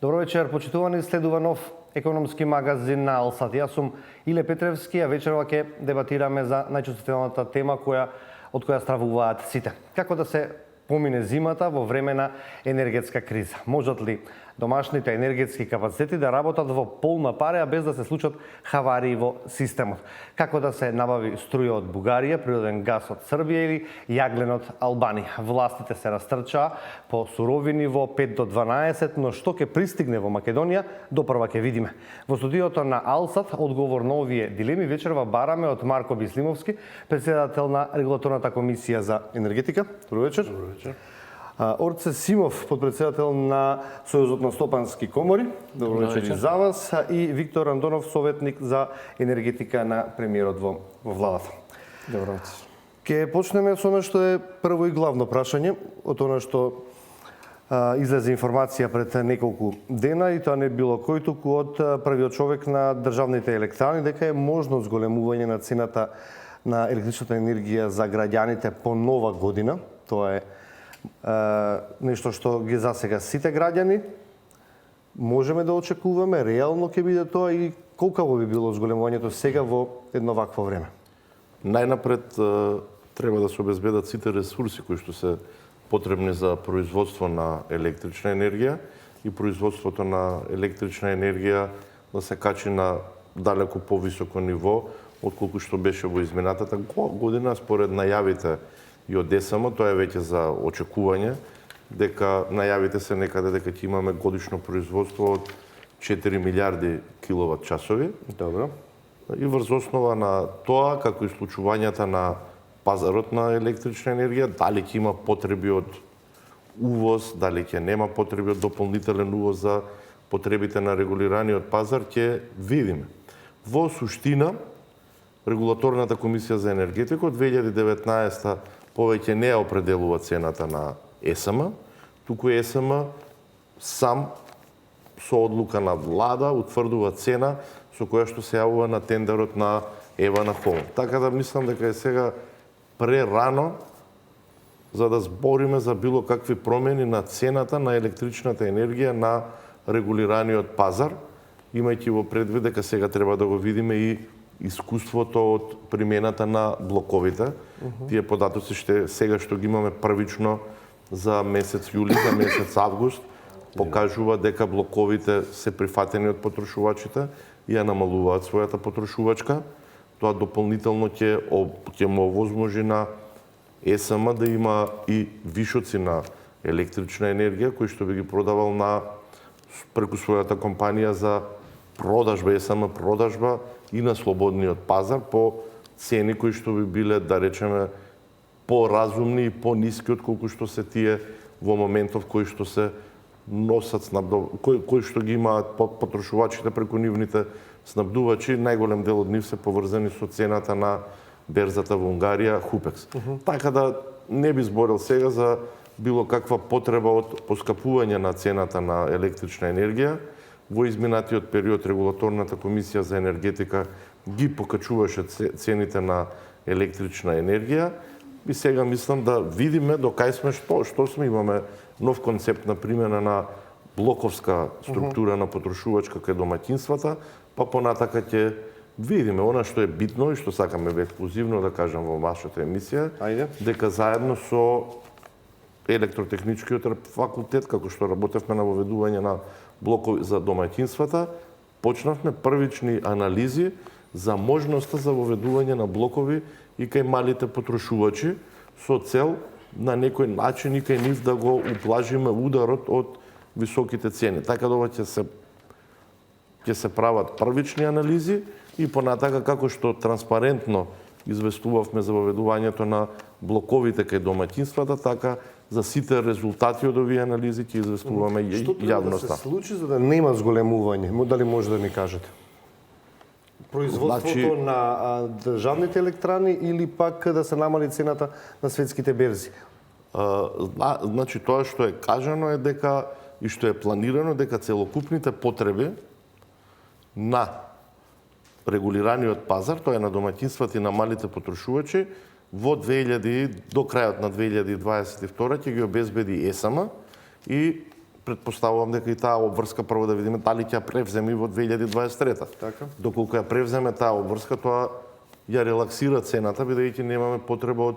Добро вечер, почитувани, следува нов економски магазин на Алсат. Јас сум Иле Петревски, а вечерва ќе дебатираме за најчувствителната тема од која стравуваат сите. Како да се помине зимата во време на енергетска криза? Можат ли домашните енергетски капацитети да работат во полна паре, а без да се случат хаварии во системот? Како да се набави струја од Бугарија, природен газ од Србија или јаглен од Албанија? Властите се растрчаа по суровини во 5 до 12, но што ќе пристигне во Македонија, допрва ќе видиме. Во студиото на Алсат одговор на овие дилеми вечерва бараме од Марко Бислимовски, председател на Регулаторната комисија за енергетика. Добро вечер. Добро вечер. Орце Симов, подпредседател на Сојузот на стопански комори. Добро вечер и за вас. И Виктор Андонов, советник за енергетика на премиерот во владата. Добро вечер. Ке почнеме со она што е прво и главно прашање, од она што излезе информација пред неколку дена, и тоа не било кој туку од првиот човек на државните електрани, дека е можно зголемување на цената на електричната енергија за граѓаните по нова година. Тоа е нешто што ги засега сите граѓани. Можеме да очекуваме, реално ќе биде тоа, и колкаво би било зголемувањето сега во едно вакво време? Најнапред треба да се обезбедат сите ресурси кои што се потребни за производство на електрична енергија и производството на електрична енергија да се качи на далеко повисоко ниво отколку што беше во изминатата година. Според најавите и од ЕСМ, тоа е веќе за очекување, дека најавите се некаде дека ќе имаме годишно производство од 4 милиарди киловат часови. Добро. И врз основа на тоа, како и случувањата на пазарот на електрична енергија, дали ќе има потреби од увоз, дали ќе нема потреби од дополнителен увоз за потребите на регулираниот пазар, ќе видиме. Во суштина, Регулаторната комисија за енергетика од 2019 повеќе не определува цената на ЕСМ, туку ЕСМ сам со одлука на влада утврдува цена со која што се јавува на тендерот на Евана Холм. Така да мислам дека е сега прерано за да збориме за било какви промени на цената на електричната енергија на регулираниот пазар, имајќи во предвид дека сега треба да го видиме и искуството од примената на блоковите. Тие податоци сега што ги имаме првично за месец јули, за месец август, покажува дека блоковите се прифатени од потрошувачите и ја намалуваат својата потрошувачка. Тоа дополнително ќе му овозможи на ЕСМ да има и вишоци на електрична енергија, кои што би ги продавал преку својата компанија за продажба, ЕСМ продажба и на слободниот пазар по цени кои што би биле, да речеме, поразумни и пониски отколку што се тие во моментов кои што се носат кои што ги имаат потрошувачите преку нивните снабдувачи. Најголем дел од нив се поврзани со цената на берзата во Унгарија, Хупекс. Така да не би зборил сега за било каква потреба од поскапување на цената на електрична енергија. Во изминатиот период Регулаторната комисија за енергетика ги покачуваше цените на електрична енергија и сега мислам да видиме до кај сме, што сме. Имаме нов концепт на примена на блоковска структура на потрошувачка кај домаќинствата, па понатака ќе видиме. Она што е битно и што сакаме ексклузивно да кажам во вашата емисија, дека заедно со Електротехничкиот факултет, како што работевме на воведување на блокови за домаќинствата, почнавме првични анализи за можноста за воведување на блокови и кај малите потрошувачи со цел на некој начин и кај нив да го ублажиме ударот од високите цени. Така да ќе се прават првични анализи и понатака како што транспарентно известувавме за воведувањето на блоковите кај домаќинствата, така за сите резултати од овие анализи ќе известуваме јавноста. Што треба да се случи за да нема зголемување? Дали може да ми кажете? Производството на државните електрани или пак да се намали цената на светските берзи? Значи тоа што е кажано е дека и што е планирано дека целокупните потреби на регулираниот пазар, тоа е на домаќинствата и на малите потрошувачи, до крајот на 2022 ќе ги обезбеди ЕСМ и предпоставувам дека и таа обврска прво да видиме дали ќе ја превземе во 2023. Така. Доколку ја превземе таа обврска, тоа ја релаксира цената, бидејќи немаме потреба од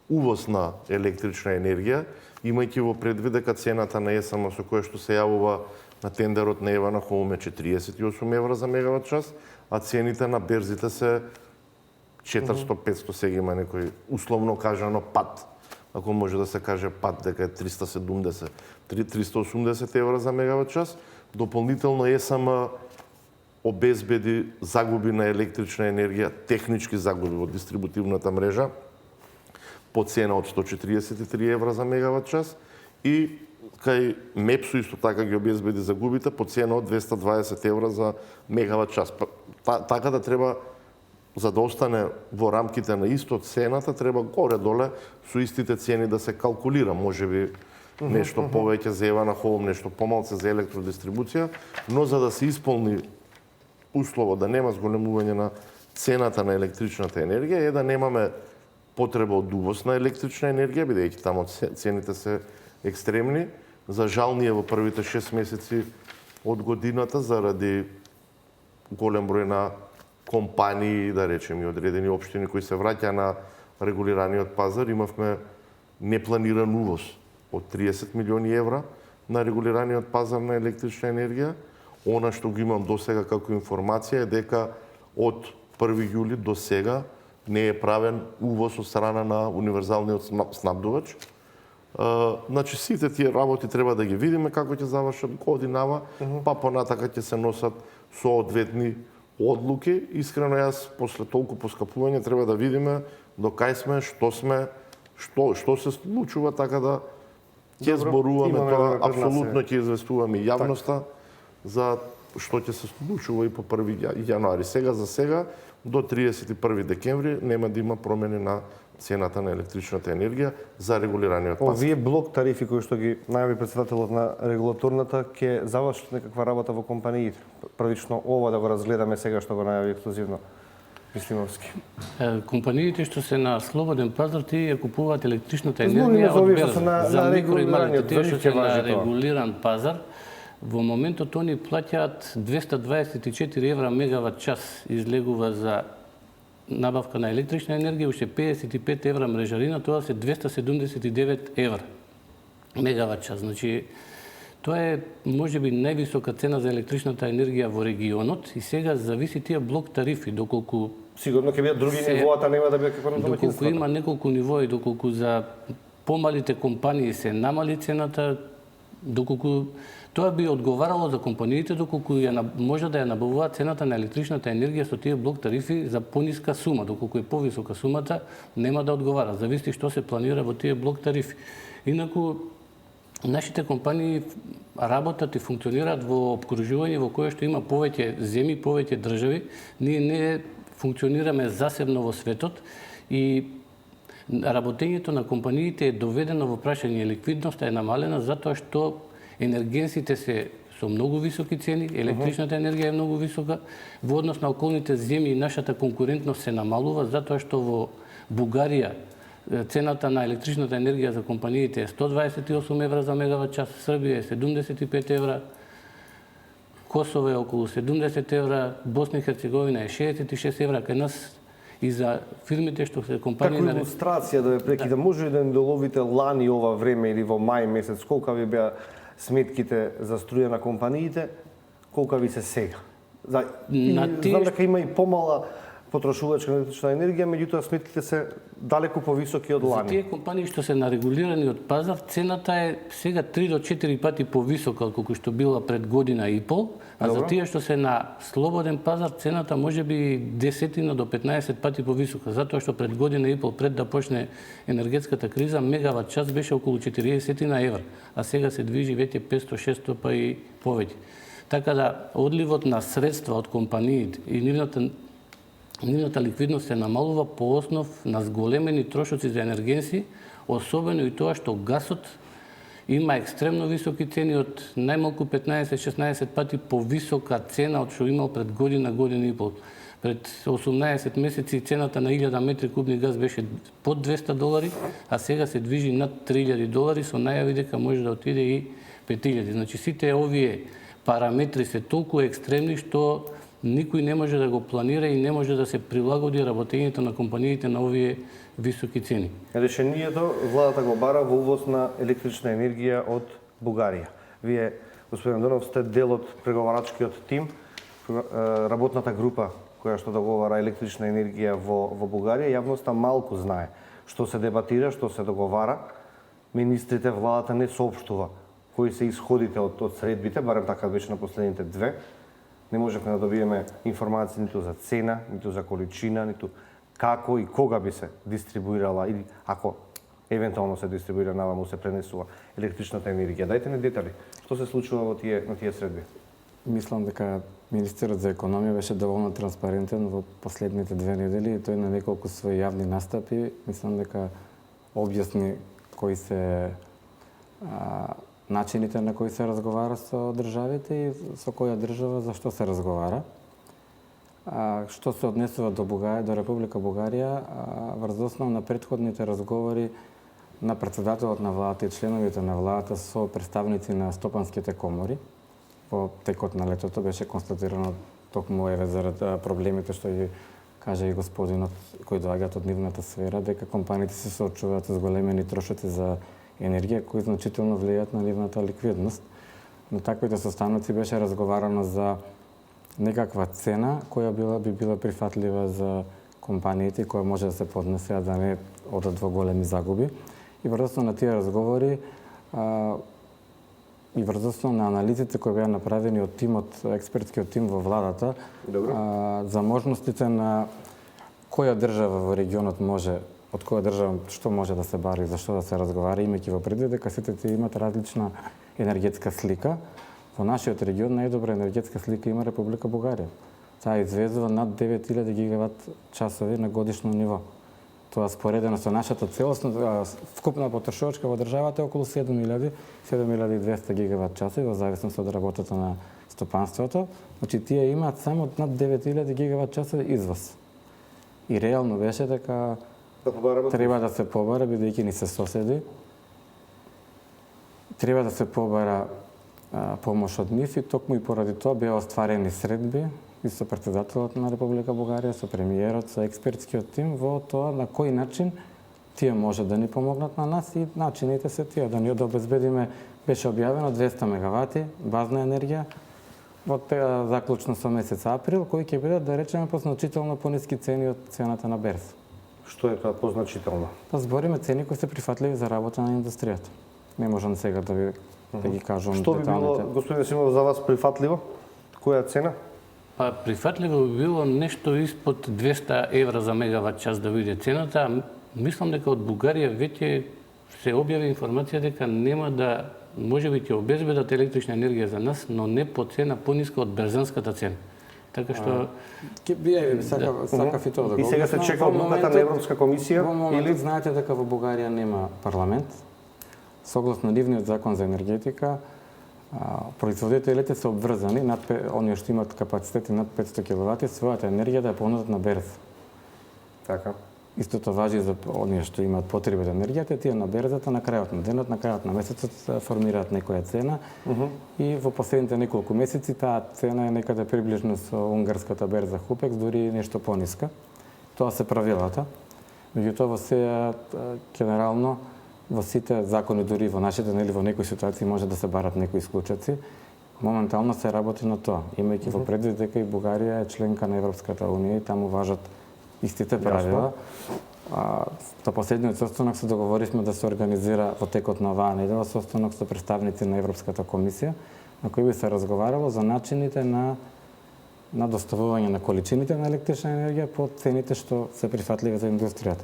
увоз на електрична енергија, имајќи во предвид дека цената на ЕСМ со која што се јавува на тендерот на Евана Хоум е 48 евра за мегават час, а цените на берзите се 400-500, сега има некој условно кажано пат. Ако може да се каже пат, дека е 380 евра за мегават час. Дополнително ЕСМ обезбеди загуби на електрична енергија, технички загуби во дистрибутивната мрежа, по цена од 143 евра за мегават час и кај МЕПСу исто така ги обезбеди загубите по цена од 220 евра за мегават час. Така да треба, за да остане во рамките на исто цената, треба горе-доле со истите цени да се калкулира. Може би нешто повеќе за Евана Хоум, нешто помалце за електродистрибуција, но за да се исполни услово да нема зголемување на цената на електричната енергија е да немаме потреба од увоз на електрична енергија, бидејќи таму цените се екстремни. За жал ние во првите 6 месеци од годината заради голем број на компании, да речем и одредени општини кои се враќа на регулираниот пазар, имавме непланиран увоз од 30 милиони евра на регулираниот пазар на електрична енергија. Она што го имам до сега како информација е дека од 1 јули до сега не е правен увоз од страна на универзалниот снабдувач. Значи, сите тие работи треба да ги видиме како ќе завршат годинава, па понатака ќе се носат соодветни одлуки. Искрено јас, после толку поскапување, треба да видиме до кај сме, што се случува, така да ќе зборуваме тоа, апсолутно ќе известуваме јавноста за што ќе се случува и по 1 јануари. Сега за сега, до 31 декември, нема да има промени на цената на електричната енергија за регулираниот пазар. Овие блок тарифи кои што ги најави председателот на регулаторната ќе завршат некаква работа во компаниите. Првично ова да го разгледаме сега што го најави ексклузивно Мислимовски. Компаниите што се на слободен пазар, тие ја купуваат електричната енергија од берза. За микро и малите, тие што се на регулиран пазар, во моментот они плаќаат 224 евра мегават час излегува за набавка на електрична енергија, уште 55 евра мрежарина, тоа се 279 евра мегават час. Значи, тоа е можеби највисока цена за електричната енергија во регионот и сега зависи тие блок тарифи, доколку сигурно ќе бидат други нивоата, нема да бидат како на домаќинствата. Доколку има неколку нивои, доколку за помалите компании се намали цената, доколку тоа би одговарало за компаниите доколку може да ја набавуваат цената на електричната енергија со тие блок тарифи за пониска сума, доколку е повисока сумата, нема да одговара. Зависи што се планира во тие блок тарифи. Инаку нашите компании работат и функционираат во опкружување во кое што има повеќе земји, повеќе држави. Ние не функционираме засебно во светот и работењето на компаниите е доведено во прашање. Ликвидноста е намалена затоа што енергенсите се со многу високи цени, електричната енергија е многу висока, во однос на околните земји нашата конкурентност се намалува затоа што во Бугарија цената на електричната енергија за компаниите е 128 евра за мегават час, Србија е 75 евра, Косово е околу 70 евра, Босна и Херцеговина е 66 евра, кај нас и за фирмите што се компании... Како илустрација да ве прекидам, може ли да ни доловите лани ова време или во мај месец, колка ви беа сметките за струја на компаниите, колка ви се сега? Знам дека има и помала потрошувачка електрична енергија, меѓутоа сметките се далеку повисоки од лани. За тие компании што се на регулираниот пазар, цената е сега 3 до 4 пати повисока од колку што била пред година и пол, а за тие што се на слободен пазар, цената може би 10 до 15 пати повисока, затоа што пред година и пол, пред да почне енергетската криза, мегават час беше околу 40 евра, а сега се движи веќе 500-600 па и повеќе. Така да, одливот на средства од компаниите и нивната ликвидност се намалува по основ на зголемени трошоци за енергенси, особено и тоа што гасот има екстремно високи цени од најмалку 15-16 пати повисока цена од што имал пред година, година и пол. Пред 18 месеци цената на 1000 метри кубни газ беше под $200, а сега се движи над $3000 со најави дека може да отиде и 5000. Значи сите овие параметри се толку екстремни што никој не може да го планира и не може да се прилагоди работењето на компаниите на овие високи цени. Решението владата го бара во увоз на електрична енергија од Бугарија. Вие, господин Донов, сте дел од преговарачкиот тим, работната група која што договара електрична енергија во Бугарија. Јавноста малку знае што се дебатира, што се договара. Министрите, владата не соопштува кои се исходите од средбите, барем така беше на последните две. Не можевме да добиеме информации ниту за цена, ниту за количина, ниту како и кога би се дистрибуирала или ако евентуално се дистрибуира наваму се пренесува електричната енергија. Дајте ни детали. Што се случува на тие средби? Мислам дека министерот за економија беше доволно транспарентен во последните 2 недели и тој на неколку своји јавни настапи мислам дека објасни кои се начините на кои се разговара со државите и со која држава за што се разговара. Што се однесува до Бугарија, до Република Бугарија, врз основа на претходните разговори на председателот на владата и членовите на владата со представници на стопанските комори, во текот на летото беше констатирано токму зарад проблемите што ги кажа и господинот кои доаѓаат од нивната сфера, дека компаниите се соочуваат со големени трошоци за енергија кои значително влијаат на нивната ликвидност. На таквите состаноци беше разговарано за некаква цена која би била прифатлива за компаниите, која може да се поднесе, а да не одат во големи загуби. И врз на тие разговори и врз на анализите кои беа направени од тимот, експертскиот тим во владата, за можностите на која држава во регионот може, од која држава што може да се бара и за што да се разговара, имајќи во предвид дека сите тие имат различна енергетска слика. Во нашиот регион најдобра енергетска слика има Република Бугарија. Таа извезува над 9000 гигават часови на годишно ниво. Тоа споредено со нашата целосна вкупна потрошувачка во државата е околу 7200 гигават часови во зависност од работата на стопанството. Значи тие имаат само над 9000 гигават часови извоз. И реално беше дека треба да се побара, бидејќи ни се соседи. Треба да се побара помош од нив и токму и поради тоа беа остварени средби и со председателот на Република Бугарија, со премиерот, со експертскиот тим во тоа на кој начин тие може да ни помогнат на нас и начините се тие да ни обезбедиме. Беше објавено 200 мегавати базна енергија во заклучно со месец април, кои ќе бидат, да речеме, по значително пониски цени од цената на берз. Што е тоа позначително? Па збориме цени кои се прифатливи за работа на индустријата. Не можам сега да ги кажувам деталните. Што би било, господин Симов, за вас прифатливо? Која цена? Па прифатливо би било нешто испод 200 евра за мегават час да биде цената. Мислам дека од Бугарија веќе се објави информација дека нема да можеби ќе обезбедат електрична енергија за нас, но не по цена пониска од берзанската цена. Така што сакав и тоа да го. И сега се чека одлуката на Европска комисија или знаете дека во Бугарија нема парламент. Согласно нивниот закон за енергетика, производителите се обврзани над оние што имаат капацитети над 500 киловати својата енергија да ја понудат на берз. Така. Истото важи за оние што имаат потреба за енергијата, тие на берзата на крајот на денот, на крајот на месецот формираат некоја цена и во последните неколку месеци таа цена е некаде приближно со унгарската берза Хупекс, дури нешто пониска. Тоа се правилата. Меѓутоа во се генерално во сите закони, дури во нашите, нели во некои ситуации може да се барат некои исклучоци. Моментално се работи на тоа, имајќи во предвид дека и Бугарија е членка на Европската унија и таму важат истите правила. На последниот состанок се договоривме да се организира во текот на оваа недела состанок со представници на Европската комисија, на кој би се разговарало за начините на доставување на количините на електрична енергија по цените што се прифатливи за индустријата.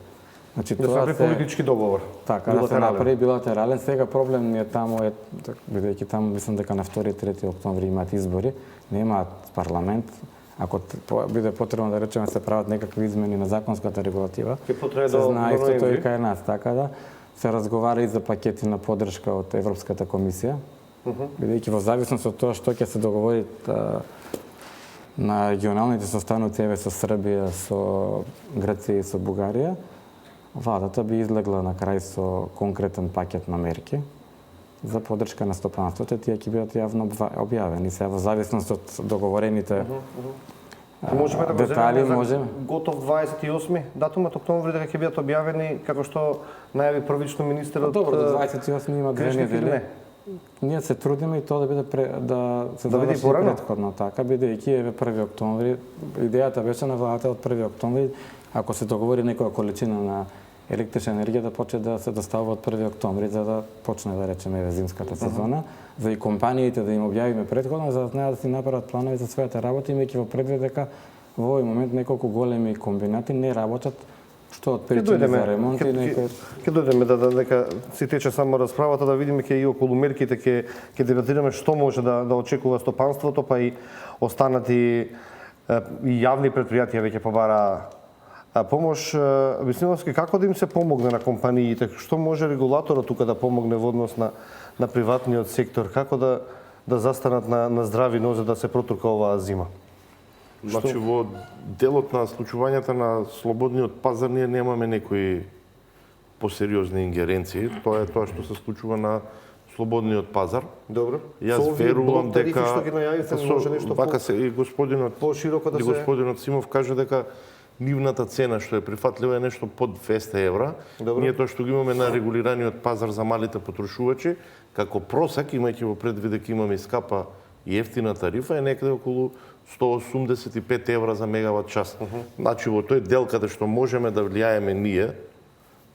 Значи тоа е политички договор. Така, да се направи билатерален. Сега проблем ни е таму, бидејќи таму мислам дека на 2-3 октомври имаат избори, немаат парламент. Ако биде потребно да речеме се прават некакви измени на законската регулатива, се знае истото и кај нас, така да се разговара и за пакети на поддршка од Европската комисија, бидејќи во зависност од тоа што ќе се договори на регионалните состаноци со Србија, со Грција и со Бугарија, владата би излегла на крај со конкретен пакет на мерки за поддршка на стопанството, тие ќе бидат јавно објавени. Се во зависност од договорените Можеме да го детали, земеме можеме. готов 28 датумот октомври дека ќе бидат објавени како што најави првично министерот. Добро, до 28 има 2 грешник или недели. не? Ние се трудиме и тоа да биде да се Да биде заврши порано? претходно така, бидејќи еве 1 октомври, идејата беше на владата од 1 октомври, ако се договори некоја количина на електрична енергија да почне да се доставува од 1 октомври за да почне да речеме еве зимската сезона, за и компаниите да им објавиме претходно за да знаат да си направат планови за својата работа, имајќи во предвид дека во овој момент неколку големи комбинати не работат што од причини за ремонт и некој Ќе дојдеме дека си тече само расправата да видиме ќе и околу мерките ќе дебатираме што може да очекува стопанството, па и останати и јавни претпријатија веќе побара помош. Висниновски, како да им се помогне на компаниите? Што може регулаторот тука да помогне во однос на приватниот сектор? Како да застанат на здрави нозе да се протурка оваа зима? Значи, во делот на случувањата на слободниот пазар ние немаме некои посериозни ингеренции. Тоа е тоа што се случува на слободниот пазар. Добро. Јас верувам дека што ги најавите, може нешто вака се и господинот по-широко да и се господинот Симов каже дека нивната цена што е прифатлива е нешто под 200 евра. Добро. Ние тоа што ги имаме на регулираниот пазар за малите потрошувачи, како просек, имајќи во предвид дека имаме и скапа и ефтина тарифа, е некаде околу 185 евра за мегават час. Значи во тој дел каде што можеме да влијаеме ние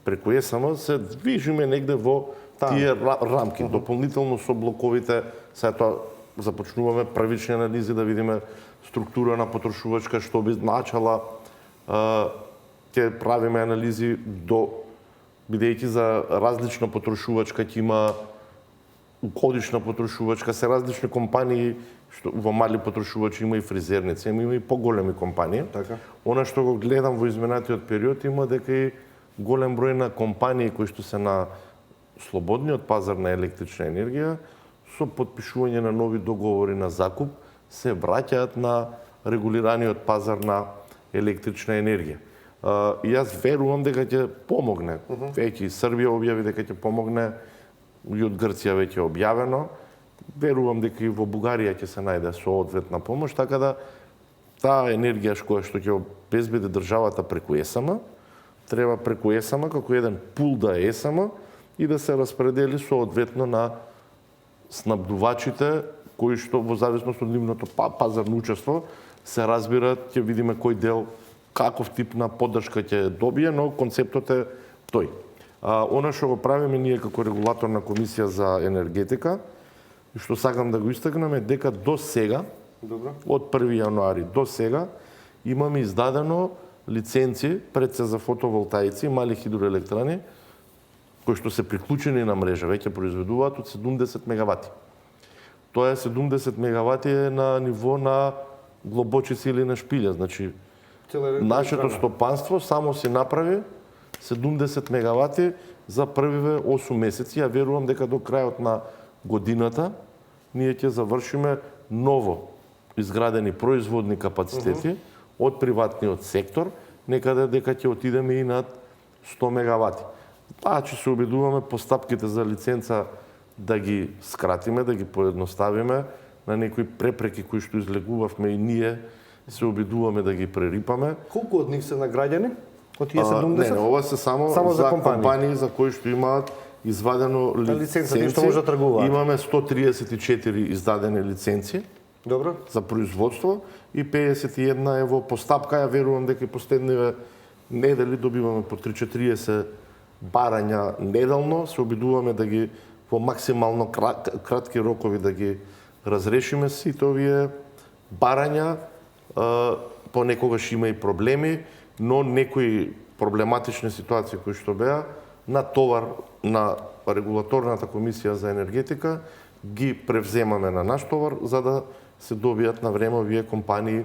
преку ЕСМ се движиме негде во тие рамки. Дополнително со блоковите, сега тоа започнуваме првични анализи да видиме структура на потрошувачка што би значала, ќе правиме анализи бидејќи за различна потрошувачка ќе има годишна потрошувачка, се различни компании што во мали потрошувачи има и фризерници, има и поголеми компании. Така. Она што го гледам во изминатиот период има дека и голем број на компании кои што се на слободниот пазар на електрична енергија со потпишување на нови договори на закуп се враќаат на регулираниот пазар на електрична енергија. И јас верувам дека ќе помогне. Веќе и Србија објави дека ќе помогне, и од Грција веќе е објавено. Верувам дека и во Бугарија ќе се најде соодветна помош, така да таа енергија која што ќе обезбеди државата преку ЕСМ, треба преку ЕСМ како еден пул да е ЕСМ и да се распредели соодветно на снабдувачите кои што во зависност од нивното пазарно учество се разбираат, ќе видиме кој дел каков тип на поддршка ќе добие, но концептот е тој. Она што го правиме ние како регулаторна комисија за енергетика, што сакам да го истакнам е дека до сега, од 1 јануари до сега, имаме издадено лиценци пред се за фотоволтаици и мали хидроелектрани, кои што се приклучени на мрежа, веќе произведуваат од 70 мегавати. Тоа е 70 мегавати е на ниво на Глобочици или на Шпилја. Значи, нашето стопанство само си направи 70 мегавати за првиве 8 месеци. Ја верувам дека до крајот на годината ние ќе завршиме ново изградени производни капацитети од приватниот сектор, некаде дека ќе отидеме и над 100 мегавати. Значи се обидуваме постапките за лиценца да ги скратиме, да ги поедноставиме, на некои препреки кои што излегувавме и ние се обидуваме да ги прерипаме. Колку од нив се награѓани? Од тие 70? Не, ова се само за компании за кои што имаат извадено лиценци. Што може да тргуваат. Имаме 134 издадени лиценци. Добро. За производство и 51 е во постапка. Ја верувам дека и последниве недели добиваме по 3-40 барања неделно. Се обидуваме да ги во максимално кратки рокови да ги разрешиме сите овие барања. Понекогаш има и проблеми, но некои проблематични ситуации кои што беа на товар на регулаторната комисија за енергетика ги превземаме на наш товар за да се добијат на време овие компании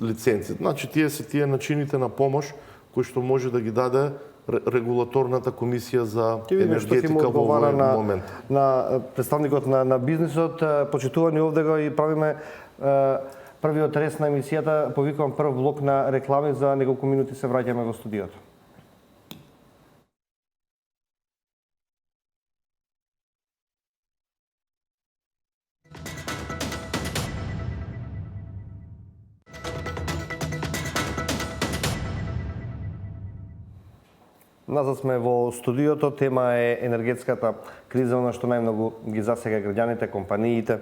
лиценци. Значи тие се тие начините на помош кои што може да ги даде регулаторната комисија за енергетика во овој момент. На представникот на бизнисот, почитувани овде го и правиме првиот рез на емисијата, повикувам прв блок на реклами, за неколку минути се враќаме во студиото. Назад сме во студиото, тема е енергетската криза, она што најмногу ги засега граѓаните, компаниите.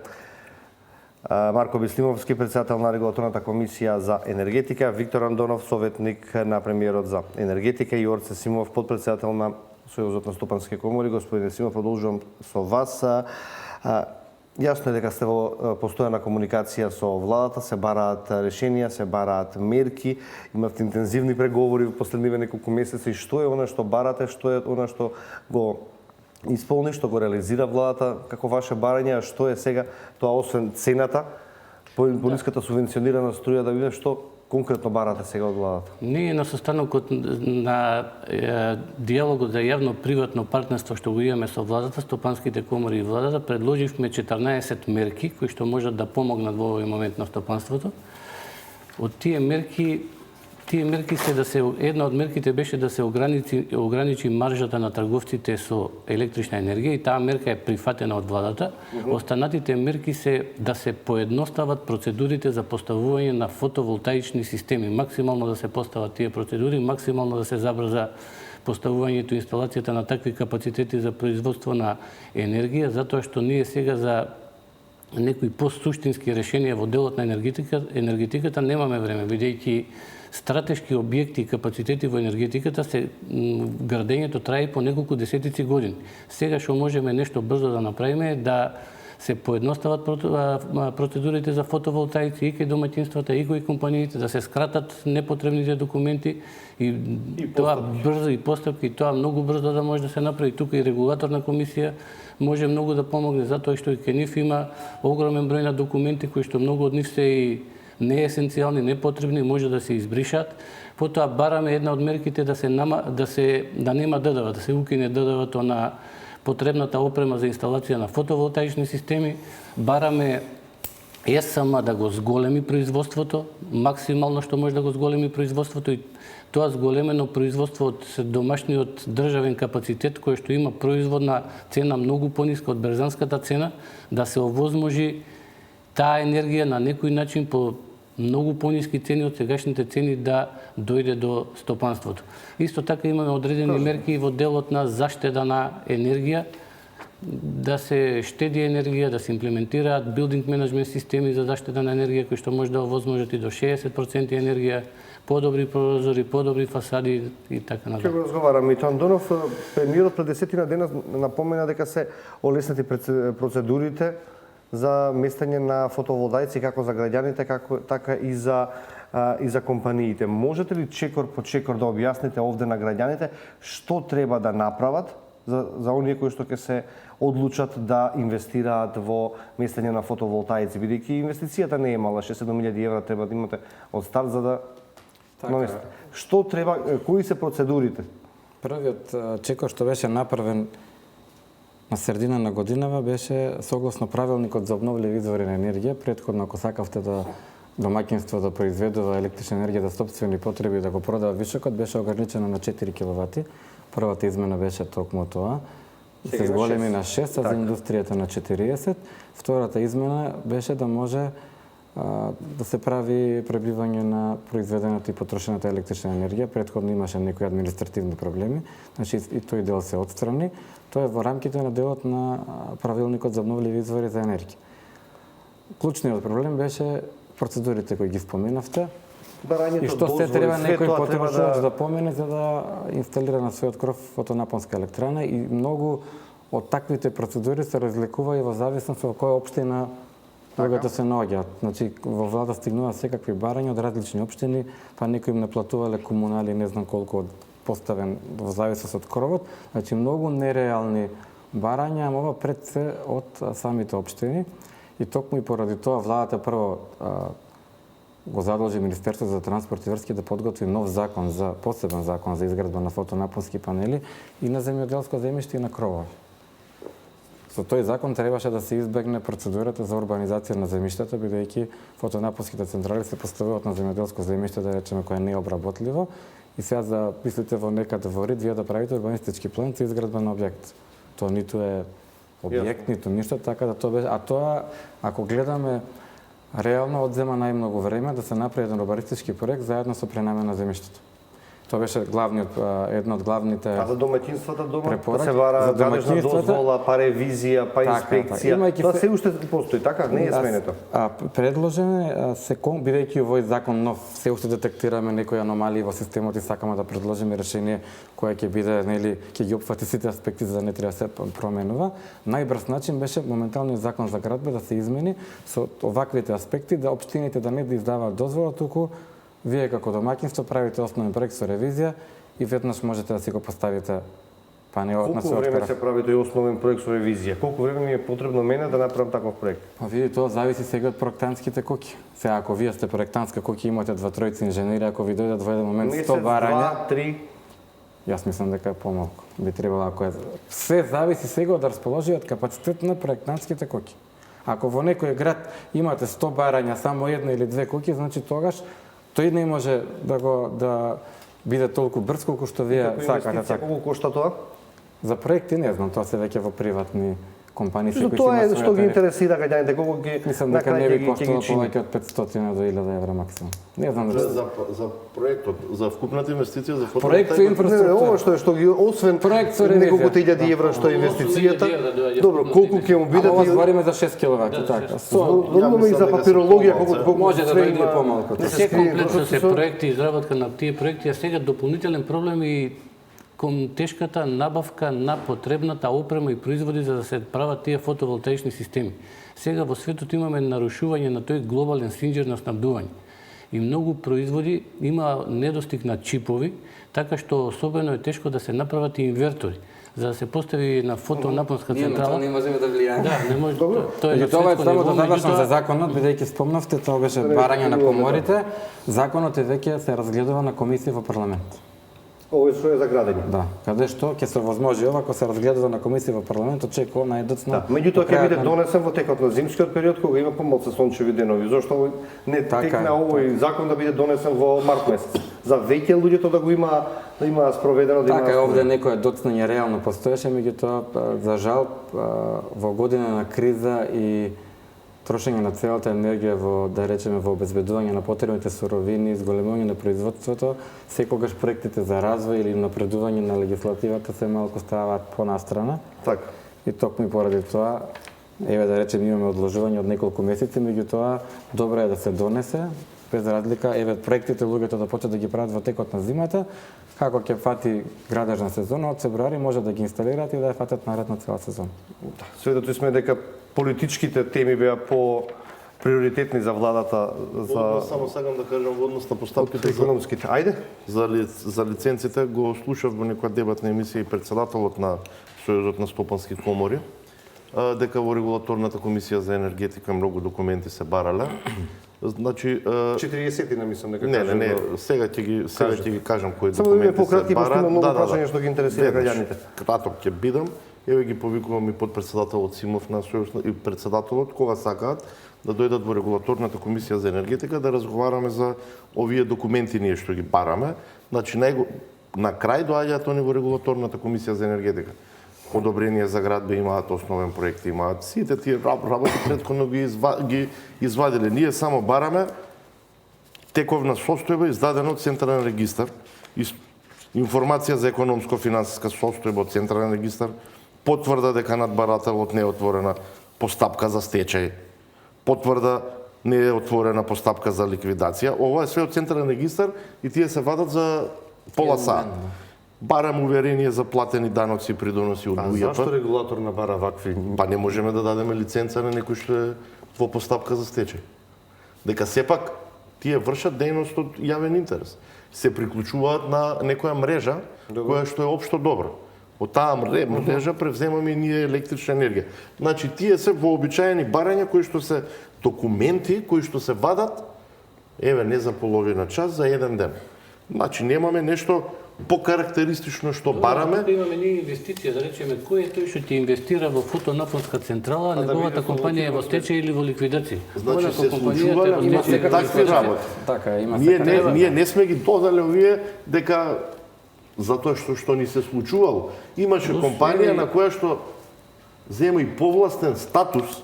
Марко Бислимовски, председател на Регулаторната комисија за енергетика, Виктор Андонов, советник на премиерот за енергетика и Орце Симов, подпредседател на Сојузот на стопански комори. Господин Симов, продолжувам со вас. Јасно е дека сте во постојана комуникација со владата, се бараат решенија, се бараат мерки, имате интензивни преговори во последниве неколку месеци. И што е она што барате, што е она што го исполни, што го реализира владата како ваше барање, а што е сега тоа освен цената, пониската субвенционирана струја, да видиме што конкретно барате сега од владата? Ние на состанокот на диалогот за јавно-приватно партнерство што го имаме со владата, стопанските комори и владата, предложивме 14 мерки кои што можат да помогнат во овој момент на стопанството. Од тие мерки се да се една од мерките беше да се ограничи маржата на трговците со електрична енергија и таа мерка е прифатена од владата. Останатите мерки се да се поедностават процедурите за поставување на фотоволтаични системи, максимално да се постават тие процедури, максимално да се забрза поставувањето и инсталацијата на такви капацитети за производство на енергија, затоа што ние сега за некои посуштински решенија во делот на енергетиката немаме време, бидејќи стратешки објекти и капацитети во енергетиката градењето трае по неколку десетици години. Сега што можеме нешто брзо да направиме е да се поедностават процедурите за фотоволтаици и кај домаќинствата и кај компаниите, да се скратат непотребните документи и тоа брзо и постапки, тоа многу брзо да може да се направи. Тука и регулаторна комисија може многу да помогне, затоа што и кај нив има огромен број на документи кои што многу од нив се и неесенцијални, непотребни, може да се избришат. Потоа бараме една од мерките да нема ДДВ, да се укине ДДВ-то на потребната опрема за инсталација на фотоволтаични системи. Бараме ЕСМ да го зголеми производството, максимално што може да го зголеми производството и тоа зголемено производство од домашниот државен капацитет кој што има производна цена многу пониска од берзанската цена, да се овозможи таа енергија на некој начин по многу пониски цени од сегашните цени да дојде до стопанството. Исто така имаме одредени мерки во делот на заштеда на енергија, да се штеди енергија, да се имплементираат билдинг менеджмент системи за заштеда на енергија кои што може да овозможат и до 60% енергија, подобри прозори, подобри фасади и така Ќе натаму. го разговараме и тоа. Андонов, премиерот пред 10 дена напомена дека се олеснати процедурите за местење на фотоволтаици како за граѓаните, така и за компаниите. Можете ли чекор по чекор да објасните овде на граѓаните што треба да направат за оние кои што ќе се одлучат да инвестираат во местење на фотоволтаици, бидејќи инвестицијата не е мала, 6-7.000 евра треба да имате од старт за да наместите. Што треба, кои се процедурите? Првиот чекор што беше направен на средина на годинава беше согласно правилникот за обновливи извори на енергија. Претходно, ако сакавте да домаќинство да произведува електрична енергија за сопствени потреби и да го продава вишокот, беше ограничено на 4 киловати. Првата измена беше токму тоа. Се зголеми на 6, а за индустријата на 40. Втората измена беше да може да се прави пребивање на произведената и потрошената електрична енергија. Претходно имаше некои административни проблеми, значи и тој дел се отстрани. Тоа е во рамките на делот на правилникот за обновливи извори за енергија. Клучниот проблем беше процедурите кои ги споменавте. И што се треба некој потрошувач да помене за да инсталира на својот кров фотонапонска електрана и многу од таквите процедури се разликува и во зависност од која општина луѓето се наоѓаат. Значи, во влада стигнува секакви барања од различни општини, па некои им наплатувале комунали, не знам колку поставен во зависност од кровот. Значи, многу нереални барања, ама ова пред се од самите општини. И токму и поради тоа владата прво го задолжи Министерството за транспорт и врски да подготви нов закон, посебен закон за изградба на фотонапонски панели и на земјоделско земјиште и на кровови. Со тој закон требаше да се избегне процедурата за урбанизација на земјиштата, бидејќи фотонапонските централи се поставуваат на земјоделско земјиште, да речеме, кое не е обработливо. И сега мислите во некаде во Рид, вие да правите урбанистички план за изградба на објект. Тоа ниту е објект, ниту ништо, така да тоа беше. А тоа, ако гледаме реално, одзема најмногу време да се направи еден урбанистички проект заедно со пренамена на земјиштето. Тоа беше една од главните А за домаќинствата дома препораки. да се бара За гадежна домаќинствата- дозвола, па ревизија, па Така, инспекција. имајќи Тоа се- се уште постои, така? Не е сменето. Предложено е, бидејќи овој закон нов, се уште детектираме некои аномалии во системот и сакаме да предложиме решение кое ќе биде, нели, ќе ги опфати сите аспекти за да не треба да се променува. Најбрз начин беше моментално закон за градба да се измени со оваквите аспекти, да општините да не да издаваат дозвола, туку вие како домаќинство правите основен проект со ревизија и веднаш можете да си го поставите панелот на Колку својот време се прави тој основен проект со ревизија? Колку време ми е потребно мене да направам таков проект? Па види, тоа зависи сега од проектантските коки. Сега, ако вие сте проектантска коки, имате две-тројци инженери, ако ви дојдат во еден момент 100 барања, 2, 3. јас мислам дека е помалку. Би требало ако е... Се зависи сега од расположивиот капацитет на проектантските коки. Ако во некој град имате 100 барања, само една или две коки, значи тогаш тој не може да биде толку брз колку што вие сакате. Така. Колку кошта тоа? За проекти не знам, тоа се веќе во приватни компании. Што тоа е што ги интересира граѓаните, колку ги Мислам на дека крај не ќе би ги коштало чини. повеќе од 500 до 1000 евра максимум. Не знам дали За проектот, за вкупната инвестиција за проект со фотоволтаика. инфраструктура. Ова што ги освен Проект со ревизија. неколку илјади евра што е инвестицијата. Добро, колку ќе му биде Ама ти збориме за 6 киловати, така. Со Имаме и за папирологија колку може да све дојде има. помалку. Не Се скрие комплексно се процесот. проекти, изработка на тие проекти, а сега дополнителен проблем и кон тешката набавка на потребната опрема и производи за да се прават тие фотоволтаични системи. Сега во светот имаме нарушување на тој глобален синџер на снабдување. И многу производи има недостиг на чипови, така што особено е тешко да се направат и инвертори. За да се постави на фотонапонска централа. можеме да влијаеме. Да, не може. Тоа е на Тоа е светско само ниво, да завршам меѓутоа- за законот, бидејќи спомнавте, тоа беше барање на коморите. Законот е веќе се разгледува на комисија во парламент. Ова е што е за градење. Да, каде што ќе се возможи ова, ако се разгледува на комисија во парламент, очекува најдоцна. Да, меѓутоа ќе биде донесен во текот на зимскиот период кога има помалку сончеви денови. Зошто не Така текна е. овој закон да биде донесен во март месец? За веќе луѓето да го има спроведено да има. Така е, овде некоја доцнање реално постоеше, меѓутоа за жал во година на криза и трошење на целата енергија во, да речеме, во обезбедување на потребните суровини, зголемување на производството, секогаш проектите за развој или напредување на легислативата се малку ставаат понастрана. Така. И токму и поради тоа, еве да речем имаме одложување од неколку месеци, меѓутоа добро е да се донесе, без разлика, еве проектите луѓето да почнат да ги прават во текот на зимата, како ќе фати градежна сезона од февруари може да ги инсталираат и да ја фатат наредна цела сезона. Сведоци сме дека политичките теми беа по приоритетни за владата Само сакам да кажам во однос на од постапките за економските. Ајде. за лиценците, го слушав во некоја дебатна емисија и председателот на Сојузот на стопански комори, дека во регулаторната комисија за енергетика многу документи се барале. Значи 40 не мислам дека не, сега ќе ги кажам кои Само да биде документи се пократки, пошто има бараат. многу прашања што ги интересира Веднаш. граѓаните. Краток ќе бидам. Еве ги повикувам и подпредседателот Симов на Сојуз и председателот кога сакаат да дојдат во регулаторната комисија за енергетика да разговараме за овие документи ние што ги бараме. Значи на крај доаѓаат они во регулаторната комисија за енергетика. Одобрение за градбе имаат, основен проект имаат. Сите тие работи претходно ги извадиле. Ние само бараме тековна состојба издадена од Централен регистар, информација за економско-финансиска состојба од Централен регистар, потврда дека надбарателот не е отворена постапка за стечај, потврда не е отворена постапка за ликвидација. Ова е све од Централен регистар и тие се вадат за пола саат. Барам уверение за платени даноци и придоноси од УЈП. Зашто регулатор набара вакви? Па не можеме да дадеме лиценца на некој што е во постапка за стечај. Дека сепак тие вршат дејност од јавен интерес. Се приклучуваат на некоја мрежа која што е општо добра. Од таа мрежа превземаме и ние електрична енергија. Значи тие се вообичаени барања кои што се документи кои што се вадат еве не за половина час, за еден ден. Значи немаме нешто покарактеристично што бараме. Да имаме ние инвестиција, да речеме, кој е тој што ќе инвестира во фотонапонска централа, а неговата компанија е во стечај или во ликвидација. Значи Ако се компанијата е во случувале стечај, такви работи. Така, има Ние не сме ги додале овие дека затоа што ни се случувало. Имаше компанија на која што зема и повластен статус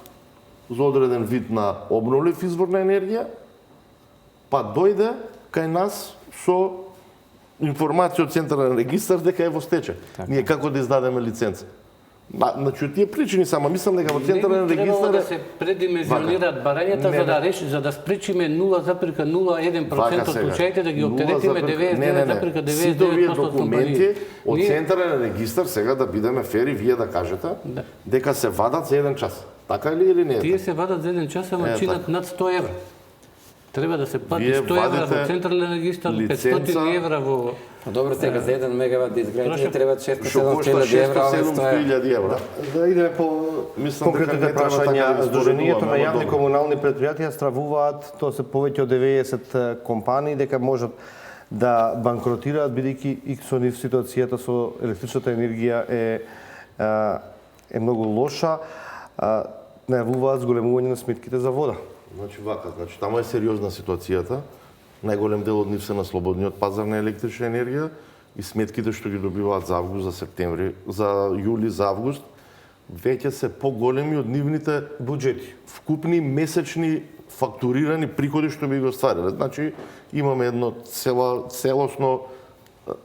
за одреден вид на обновлив извор на енергија, па дојде кај нас со информација од централен регистар дека е во стечај. Ние како да издадеме лиценца? Значи, од тие причини само мислам дека во централен Не би требало регистар да се предимензионираат барањата за да спречиме 0,01% од случаите да ги оптеретиме 99,99% Сите овие од документи компании. од централен регистар сега да бидеме фери, вие да кажете дека се вадат за 1 час. Така или не е? Тие се вадат за 1 час, ама чинат над 100 евра. Треба да се плати 100 евра во централен регистар, 500 евра во... Добро, сега за 1 мегават да изградите треба 600-700 евра. Да идеме по Мислам дека конкретните не треба прашања. така да Сдруженијето на зборуваме, јавни добро. комунални предпријатија стравуваат, тоа се повеќе од 90 компании, дека можат да банкротираат, бидејќи и со нив ситуацијата со електричната енергија е многу лоша. Најавуваат зголемување на сметките за вода. Значи вака, таму е сериозна ситуацијата. Најголем дел од нив се на слободниот пазар на електрична енергија и сметките што ги добиваат за август, за септември, за јули, за август, веќе се поголеми од нивните Буџети. вкупни месечни фактурирани приходи што би го оствариле. Значи имаме едно целосно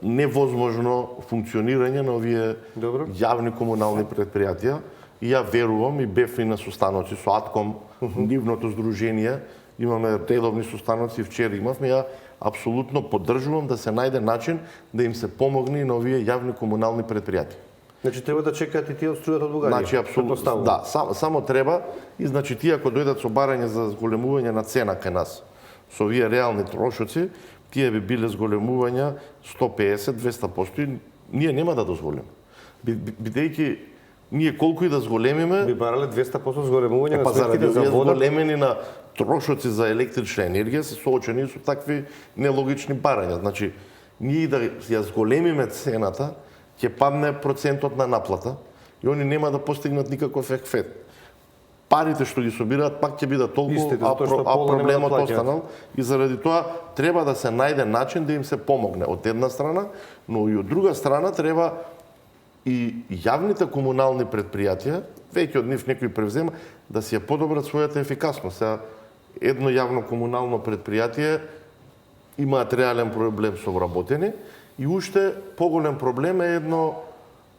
невозможно функционирање на овие Добро. јавни комунални предпријатија. И ја верувам и бев и на состаноци со Атком, нивното здружение, имаме редовни состаноци, вчера имавме, ја апсолутно поддржувам да се најде начин да им се помогне и на овие јавни комунални предпријатија. Значи треба да чекаат и тие од струјата од Бугарија. Значи апсолутно да, само треба и значи тие ако дојдат со барање за зголемување на цена кај нас, со овие реални трошоци, тие би биле зголемувања 150-200% и ние нема да дозволиме. Бидејќи ние колку и да зголемиме, Би барале 200% зголемување на заради сметките за овие вода. зголемени на трошоци за електрична енергија се соочени со такви нелогични барања. Значи, ние и да ја зголемиме цената, ќе падне процентот на наплата и они нема да постигнат никаков ефект. Парите што ги собираат пак ќе бидат толку, Истите, затоа што а пола нема да проблемот плаќаат. останал и заради тоа треба да се најде начин да им се помогне од една страна, но и од друга страна треба и јавните комунални предпријатија, веќе од нив некои превзема, да си ја подобрат својата ефикасност. Сега, едно јавно комунално предпријатие имаат реален проблем со вработени и уште поголем проблем е едно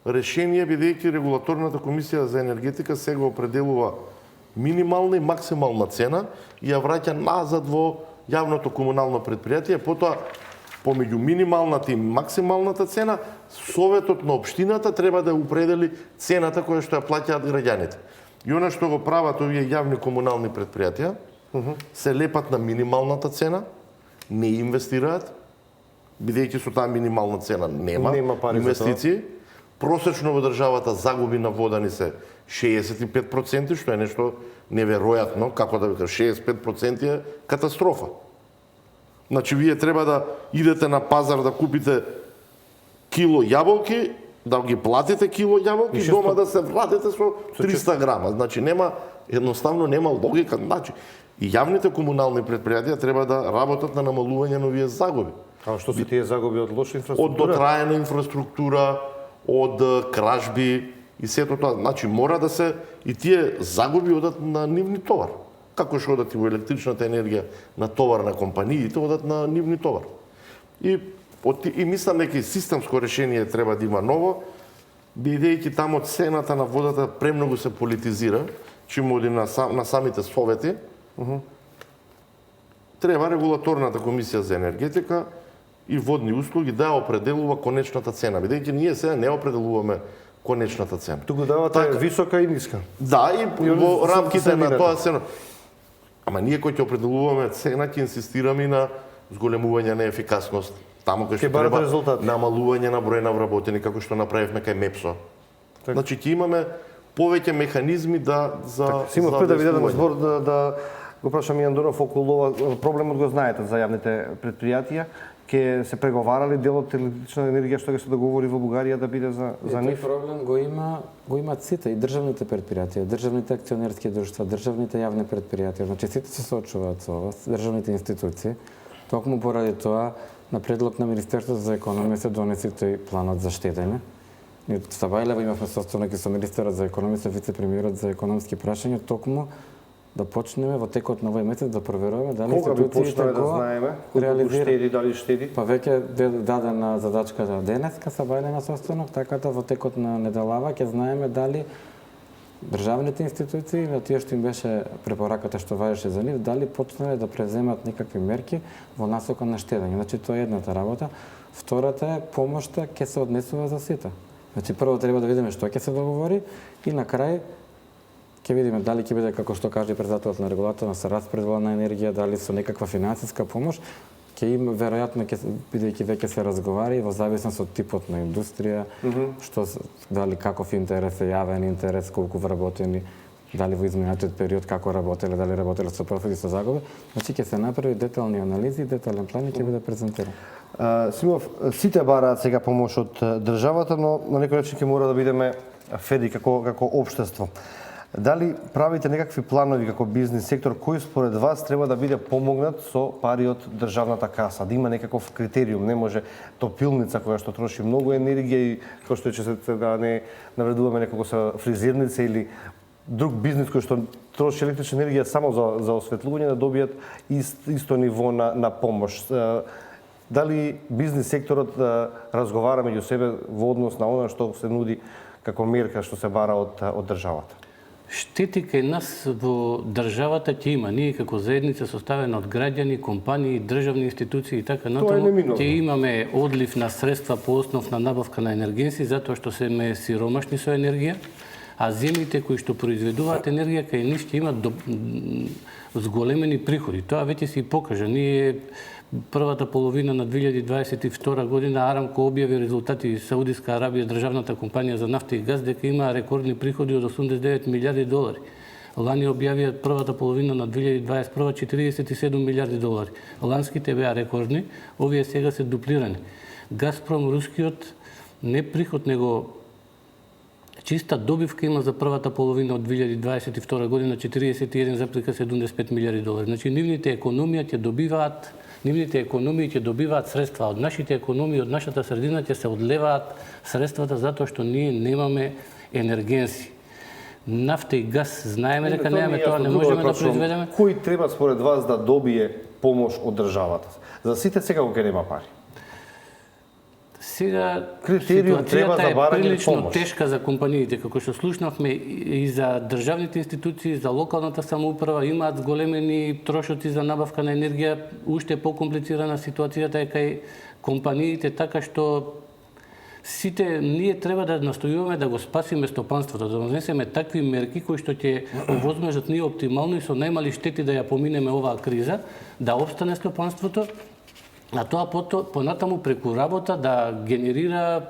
решение, бидејќи регулаторната комисија за енергетика сега определува минимална и максимална цена и ја враќа назад во јавното комунално предпријатие, потоа помеѓу минималната и максималната цена, Советот на општината треба да определи цената која што ја плаќаат граѓаните. И она што го прават овие јавни комунални предпријатија, се лепат на минималната цена, не инвестираат, бидејќи со таа минимална цена нема пари за инвестиции. Просечно во државата загуби на вода ни се 65%, што е нешто неверојатно, како да викам, 65% е катастрофа. Значи, вие треба да идете на пазар да купите кило јаболки, да ги платите кило јаболки, дома да се вратите со 300 грама. Значи, едноставно нема логика. Значи, и јавните комунални предпријатија треба да работат на намалување на овие загуби. А што се тие загуби од лоша Од инфраструктура? дотраена инфраструктура, од кражби и сето тоа. Значи, мора да се и тие загуби одат на нивни товар. Како што одат и во електричната енергија на товар на компаниите, одат на нивни товар. И мислам дека системско решение треба да има ново, бидејќи таму цената на водата премногу се политизира, чим оди на самите совети. Треба регулаторната комисија за енергетика и водни услуги да определува конечната цена, бидејќи ние сега не определуваме конечната цена. Туку давате висока и ниска. Да, и во рамките на се тоа се... Ама ние кои ќе определуваме цена, ќе инсистираме и на зголемување на ефикасност. Таму кај што треба резултат. намалување на број на вработени, како што направивме кај МЕПСО. Значи ќе имаме повеќе механизми Симо, пред да ви дадам збор да го прашам Ијан Донов околу ова, проблемот го знаете за јавните предпријатија, ќе се преговарали делот електрична енергија што ќе се договори во Бугарија да биде за нив? Тој проблем го имаат сите, и државните предпријатија, државните акционерски друштва, државните јавни предпријатија, значи сите се соочуваат со ова, државните институции. Токму поради тоа, на предлог на Министерството за економија се донеси тој планот за штедење. Ние од Бајлева имавме состанок и со министерот за економија, со вице-премиерот за економски прашања, токму да почнеме во текот на овој месец да проверуваме дали Кога би институциите почнеме да го знаеме колку реализираат. штеди, дали штеди? Па веќе дадена задачката денеска са бајле на состанок, така да во текот на неделава ќе знаеме дали државните институции, на тие што им беше препораката што важеше за нив, дали почнале да преземат некакви мерки во насока на штедење. Значи тоа е едната работа. Втората е помошта ќе се однесува за сите. Значи прво треба да видиме што ќе се договори и на крај ќе видиме дали ќе биде како што каже председателот на регулаторна се распределена енергија, дали со некаква финансиска помош, ќе има веројатно бидејќи веќе се разговара и во зависност од типот на индустрија, дали каков интерес е јавен интерес, колку вработени, дали во изминатиот период како работеле, дали работеле со профити со загуби, значи ќе се направи детални анализи, детален план и ќе биде презентиран. Симов, сите бараат сега помош од државата, но на некој начин ќе мора да бидеме феди како општество. Дали правите некакви планови како бизнис сектор кој според вас треба да биде помогнат со пари од државната каса, да има некаков критериум, не може топилница која што троши многу енергија и кој што ќе да не навредуваме некако со фризерница или друг бизнис кој што троши електрична енергија само за осветлување да добијат исто ниво на помош. Дали бизнис секторот разговара меѓу себе во однос на она што се нуди како мерка што се бара од државата? Штети кај нас во државата ќе има. Ние како заедница составена од граѓани, компании, државни институции и така натаму ќе имаме одлив на средства по основ на набавка на енергенси затоа што сме сиромашни со енергија, а земјите кои што произведуваат енергија кај нив ќе имат зголемени приходи. Тоа веќе се и покажа. Ние првата половина на 2022 година Арамко објави резултати Саудиска Арабија, државната компанија за нафта и газ, дека има рекордни приходи од 89 милиарди долари. Лани објавија првата половина на 2021 47 милиарди долари. Ланските беа рекордни, овие сега се дуплирани. Газпром рускиот не приход, него чиста добивка има за првата половина од 2022 година 41,75 милиарди долари. Значи нивните економии ќе добиваат средства, од нашите економии, од нашата средина ќе се одлеваат средствата затоа што ние немаме енергенси. Нафта и газ, знаеме дека немаме тоа, не можеме да произведеме. Кој треба според вас да добие помош од државата? За сите секако ќе нема пари. Сега критериум треба за барање прилично помош. Тешка за компаниите, како што слушнавме и за државните институции, за локалната самоуправа имаат големени трошоци за набавка на енергија, уште покомплицирана ситуацијата е кај компаниите, така што сите ние треба да настојуваме да го спасиме стопанството, да донесеме такви мерки кои што ќе овозможат ние оптимално и со најмали штети да ја поминеме оваа криза, да опстане стопанството, а тоа понатаму преку работа да генерира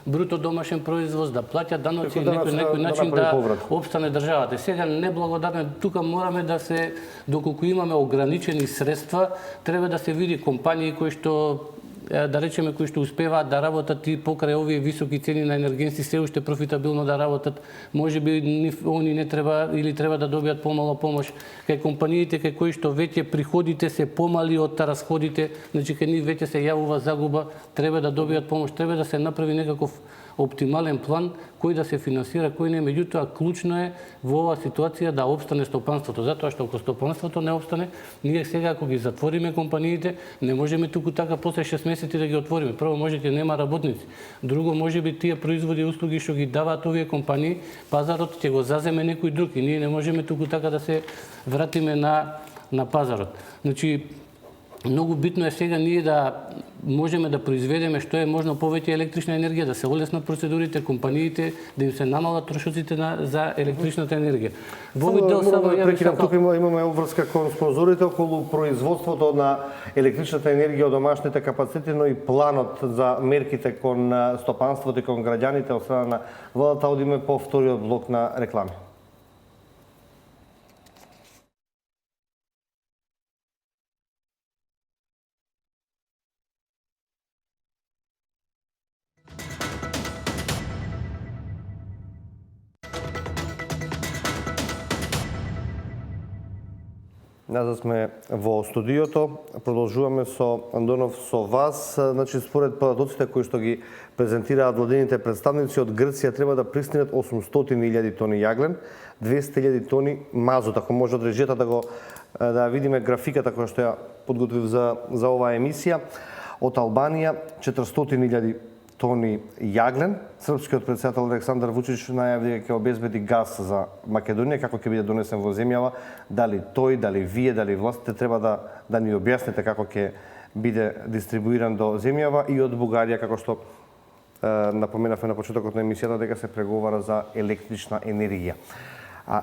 бруто домашен производ, да плаќа даноци и некој начин да опстане државата. Сега неблагодарно тука мораме да се, доколку имаме ограничени средства, треба да се види компании кои што да речеме кои што успеваат да работат и покрај овие високи цени на енергенси се уште профитабилно да работат, можеби они не треба или треба да добијат помало помош. Кај компаниите кај кои што веќе приходите се помали од расходите, значи кај нив веќе се јавува загуба, треба да добијат помош, треба да се направи некаков оптимален план кој да се финансира, кој не. Меѓутоа клучно е во оваа ситуација да опстане стопанството, затоа што ако стопанството не опстане, ние сега ако ги затвориме компаниите, не можеме туку така после 6 месеци да ги отвориме. Прво можете нема работници, друго можеби тие производи и услуги што ги даваат овие компании, пазарот ќе го заземе некој друг и ние не можеме туку така да се вратиме на пазарот. Значи многу битно е сега ние да можеме да произведеме што е можно повеќе електрична енергија, да се олеснат процедурите, компаниите, да им се намалат трошоците за електричната енергија. Во овој дел само ја прекинам, тука имаме обврска кон спонзорите околу производството на електричната енергија од домашните капацитети, но и планот за мерките кон стопанството и кон граѓаните од страна на владата. Одиме по вториот блок на реклами. Назад сме во студиото. Продолжуваме со Андонов со вас. Значи, според податоците кои што ги презентираат владините представници, од Грција треба да пристигнат 800.000 тони јаглен, 200.000 тони мазот. Ако може од режијата да видиме графиката која што ја подготвив за оваа емисија. Од Албанија 400.000 тони јаглен. Српскиот претседател Александар Вучич најави дека ќе обезбеди газ за Македонија, како ќе биде донесен во земјава, дали тој, дали вие, дали властите треба да ни објасните како ќе биде дистрибуиран до земјава, и од Бугарија, како што напоменавме на почетокот на емисијата, дека се преговара за електрична енергија.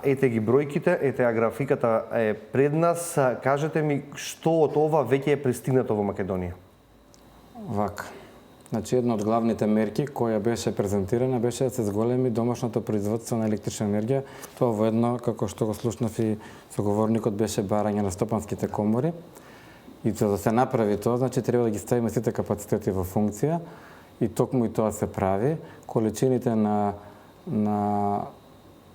Ете ги бројките, ете графиката е пред нас. Кажете ми, што од ова веќе е пристигнато во Македонија? Вака. Значи, една од главните мерки која беше презентирана беше да се зголеми домашното производство на електрична енергија. Тоа воедно, како што го слушнав и соговорникот, беше барање на стопанските комори. И за да се направи тоа, значи треба да ги ставиме сите капацитети во функција, и токму и тоа се прави. Количините на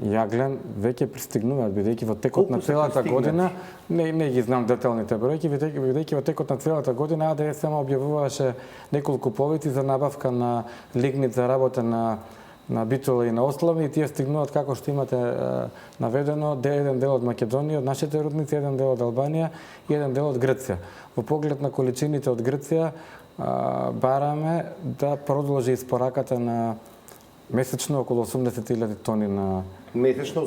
јаглен веќе пристигнуваат, бидејќи во текот на целата година, не ги знам деталните бројки, бидејќи во текот на целата година АДСМ објавуваше неколку повици за набавка на лигнит за работа на битола и на ослами, и тие стигнуваат, како што имате наведено, еден дел од Македонија, од нашите рудници, еден дел од Албанија и еден дел од Грција. Во поглед на количините од Грција, бараме да продолжи испораката на месечно околу 80.000 тони на Месечно,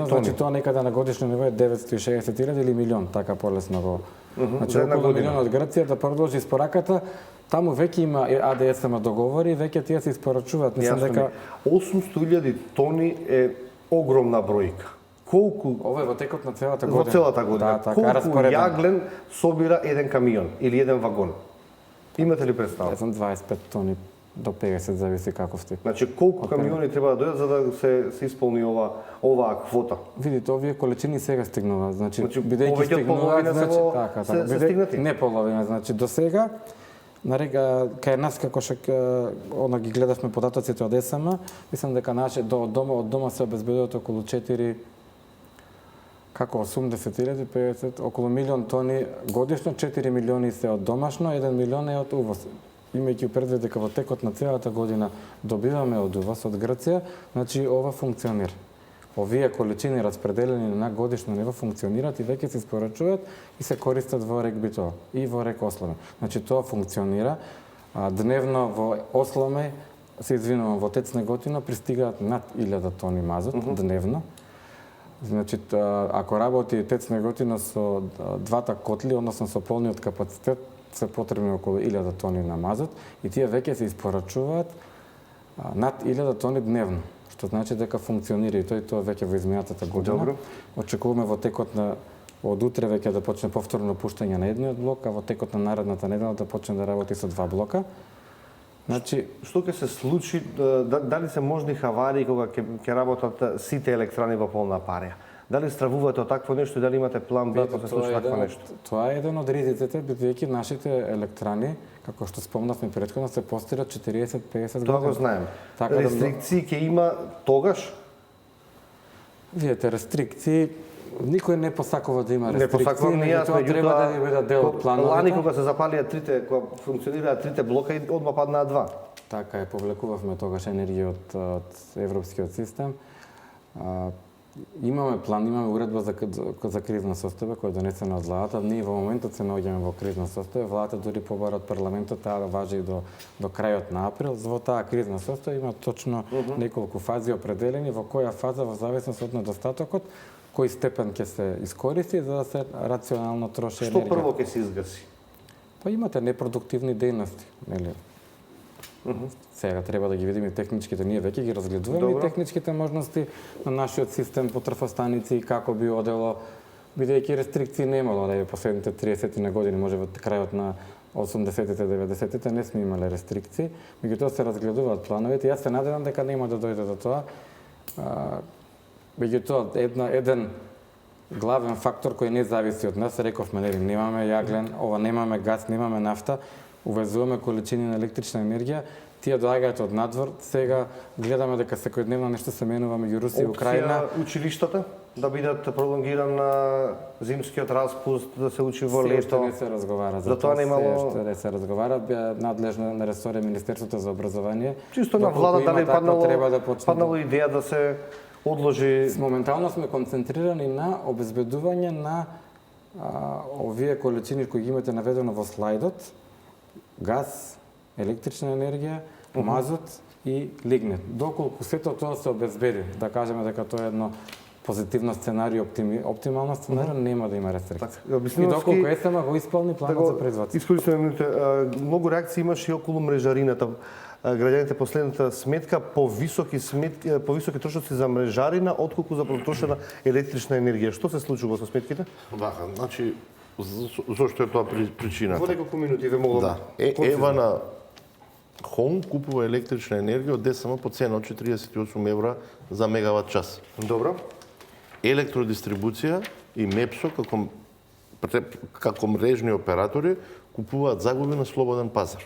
значи тоа некаде на годишно ниво е 960.000 или милион, така полесно го. Значи околу милион од Грција да продолжи испораката. Таму веќе има АДСМ договори, веќе тие се испорачуваат. Мислам дека 800.000 тони е огромна бројка. Колку ова е во текот на целата година. Во целата година. Да, Колку јаглен собира еден камион или еден вагон? Имате ли представа? 25 тони до 50, зависи каков тип. Значи, колку камиони треба да дојдат за да се исполни оваа квота? Видите, овие количини сега стигнуваат. Значи бидејќи повеќе од половина се стигнати? Не половина, значи до сега кај нас, како што ги гледавме податоците од ЕСМ, мислам дека од дома се обезбедуваат околу 4, како 80.000, 50, околу милион тони годишно, 4 милиони се од домашно, 1 милион е од увоз. Имајќи предвид дека во текот на целата година добиваме од увоз од Грција, значи ова функционира. Овие количини распределени на годишно ниво функционираат и веќе се испорачуваат и се користат во рек Битола и во рек Осломе. Значи тоа функционира. Дневно во Осломе, се извинувам, во Тец Неготино пристигаат над 1000 тони мазот дневно. Значи, ако работи Тец Неготино со двата котли, односно со полниот капацитет, се потребни околу 1000 тони на мазот, и тие веќе се испорачуваат над 1000 тони дневно, што значи дека функционира, и тоа веќе во изминатата година. Добро. Очекуваме во текот на од утре веќе да почне повторно пуштање на едниот блок, а во текот на наредната недела да почне да работи со 2 блока. Значи, што ќе се случи, дали се можни хавари кога ќе работат сите електрани во полна парија? Дали стравувате од такво нешто и дали имате план Б ако се случи такво нешто? Тоа е еден од ризиците, бидејќи нашите електрани, како што спомнавме претходно, се постират 40-50 години. Тоа го знаем. Рестрикции ќе има тогаш? Видете, рестрикции, никој не посакува да има рестрикции, Не посакувам ни јас, тоа треба да ни бидат дел од плановите. Лани кога се запалија кога функционираат трите блока, и одма паднаа 2. Така е, повлекувавме тогаш енергија од европскиот систем. Имаме план, имаме уредба за кризна состојба која е донесена од владата. Ние во моментот се наоѓаме во кризна состојба. Владата дури побара од парламентот, таа да важи и до крајот на април. Во таа кризна состојба има точно неколку фази определени, во која фаза, во зависност од недостатокот, кој степен ќе се искористи за да се рационално троши енергија. Што прво ќе се изгаси? Па имате непродуктивни дејности, нели? Сега треба да ги видиме техничките, ние веќе ги разгледуваме и техничките можности на нашиот систем по трафостаници и како би одело, бидејќи рестрикции немало, да последните 30 на години, може во крајот на 80-тите, 90-тите не сме имале рестрикции, меѓутоа се разгледуваат плановите. Јас се надевам дека нема да дојде до тоа. Меѓутоа еден главен фактор кој не зависи од нас, рековме, нели, немаме јаглен, немаме газ, немаме нафта, увезуваме количини на електрична енергија, тие доаѓаат од надвор. Сега гледаме дека секојдневно нешто се менува меѓу Русија и Украина. Училиштата? да бидат пролонгиран на зимскиот распуст, да се учи во Се уште лето. не се разговара за За тоа тоа, немало- се уште не се разговара, беа надлежно на ресор е Министерството за образование. Чисто на Доколку влада има дали такво, треба да почне. паднало идеја да се одложи. Моментално сме концентрирани на обезбедување на овие количини кои ги имате наведено во слайдот: газ, електрична енергија, мазот и лигнит. Доколку сето тоа се обезбеди, да кажеме дека тоа е едно позитивно сценарио, оптимално сценарио, нема да има рестрикции. И Обисниновски- доколку ЕСМ го исполни планот за производство. Искористуваме минуте. Многу реакции имаше и околу мрежарината. Граѓаните последната сметка повисоки трошоци за мрежарина отколку за потрошена електрична енергија. Што се случува со сметките? Вака, значи, зошто е тоа Во причината? неколку минути ве молам. Да. Ева на Хом купува електрична енергија од ДСМ по цена од 48 евра за мегават час. Добро. Електродистрибуција и МЕПСО како мрежни оператори купуваат загуби на слободен пазар.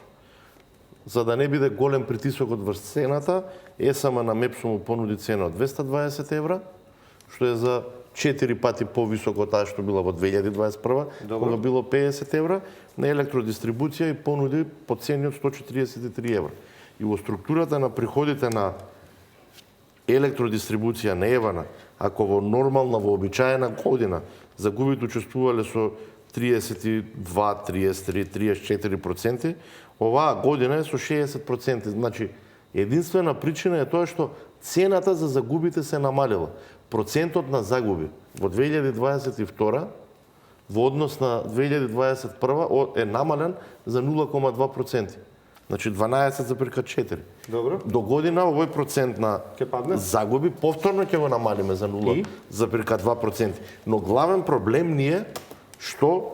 За да не биде голем притисокот врз цената, ЕСМ на МЕПСО му понуди цена од 220 евра, што е за 4 пати повисоко од таа што била во 2021, кога било 50 евра, на електродистрибуција и понуди по цени од 143 евра. И во структурата на приходите на електродистрибуција на Евана, ако во нормална, вообичаена година загубите учествувале со 32, 33, 34%, оваа година е со 60%. Значи, единствена причина е тоа што цената за загубите се намалила. Процентот на загуби во 2022 во однос на 2021 е намален за 0,2%. Значи 12,4. Добро. До година овој процент на Ќе падне? загуби повторно ќе го намалиме за 0,2%. Но главен проблем ни е што